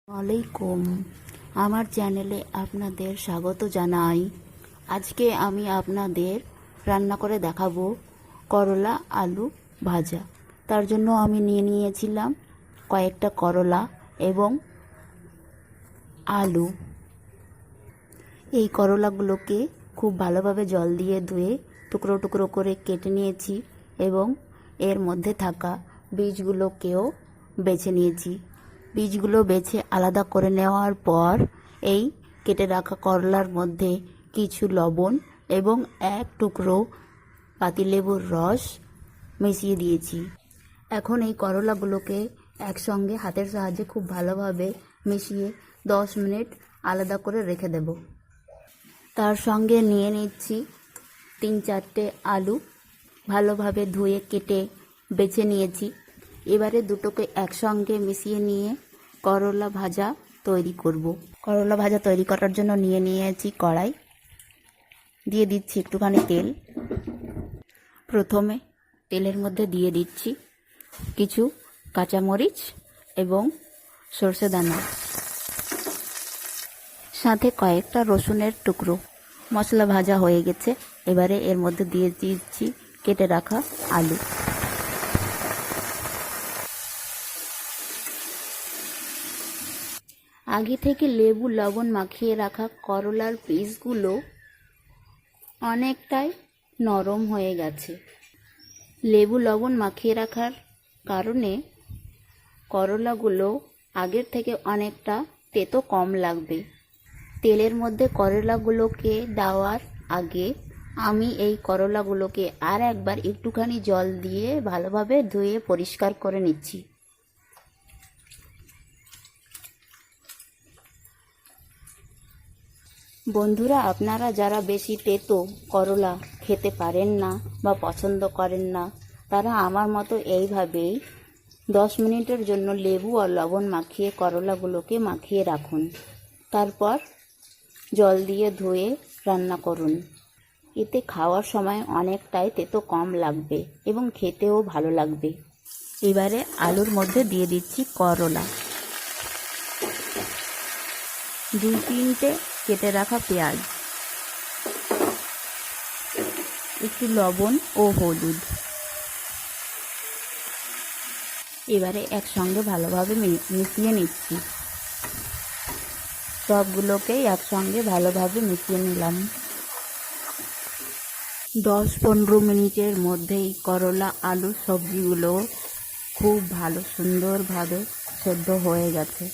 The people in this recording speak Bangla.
আলাইকুম, আমার চ্যানেলে আপনাদের স্বাগত জানাই। আজকে আমি আপনাদের রান্না করে দেখাবো করলা আলু ভাজা। তার জন্য আমি নিয়েছিলাম কয়েকটা করলা এবং আলু। এই করলাগুলোকে খুব ভালোভাবে জল দিয়ে ধুয়ে টুকরো টুকরো করে কেটে নিয়েছি এবং এর মধ্যে থাকা বীজগুলোকেও বেছে নিয়েছি। বীজগুলো বেছে আলাদা করে নেওয়ার পর এই কেটে রাখা করলার মধ্যে কিছু লবণ এবং এক টুকরো পাতিলেবুর রস মিশিয়ে দিয়েছি। এখন এই করলাগুলোকে একসঙ্গে হাতের সাহায্যে খুব ভালোভাবে মিশিয়ে 10 মিনিট আলাদা করে রেখে দেব। তার সঙ্গে নিয়ে নিচ্ছি 3-4টে আলু, ভালোভাবে ধুয়ে কেটে বেছে নিয়েছি। এবারে দুটোকে একসঙ্গে মিশিয়ে নিয়ে করলা ভাজা তৈরি করব। করলা ভাজা তৈরি করার জন্য নিয়েছি কড়াই, দিয়ে দিচ্ছি একটুখানি তেল। প্রথমে তেলের মধ্যে দিয়ে দিচ্ছি কিছু কাঁচামরিচ এবং সর্ষে দানা, সাথে কয়েকটা রসুনের টুকরো। মশলা ভাজা হয়ে গেছে, এবারে এর মধ্যে দিয়ে দিচ্ছি কেটে রাখা আলু। আগে থেকে লেবু লবণ মাখিয়ে রাখা করলার পিসগুলো অনেকটাই নরম হয়ে গেছে। লেবু লবণ মাখিয়ে রাখার কারণে করলাগুলো আগের থেকে অনেকটা তেতো কম লাগবে। তেলের মধ্যে করলাগুলোকে দেওয়ার আগে আমি এই করলাগুলোকে আর একবার একটুখানি জল দিয়ে ভালোভাবে ধুয়ে পরিষ্কার করে নিচ্ছি। বন্ধুরা, আপনারা যারা বেশি তেতো করলা খেতে পারেন না বা পছন্দ করেন না, তারা আমার মতো এইভাবেই 10 মিনিটের জন্য লেবু আর লবণ মাখিয়ে করলাগুলোকে মাখিয়ে রাখুন। তারপর জল দিয়ে ধুয়ে রান্না করুন। এতে খাওয়ার সময় অনেকটাই তেতো কম লাগবে এবং খেতেও ভালো লাগবে। এবারে আলুর মধ্যে দিয়ে দিচ্ছি করলা, 2-3টে কেটে রাখা পেঁয়াজ, একটু লবণ ও হলুদ। এবারে একসঙ্গে ভালোভাবে মিশিয়ে নিচ্ছি। সবগুলোকেই একসঙ্গে ভালোভাবে মিশিয়ে নিলাম। 10-15 মিনিটের মধ্যেই করলা আলু সবজিগুলো খুব ভালো সুন্দরভাবে সেদ্ধ হয়ে গেছে।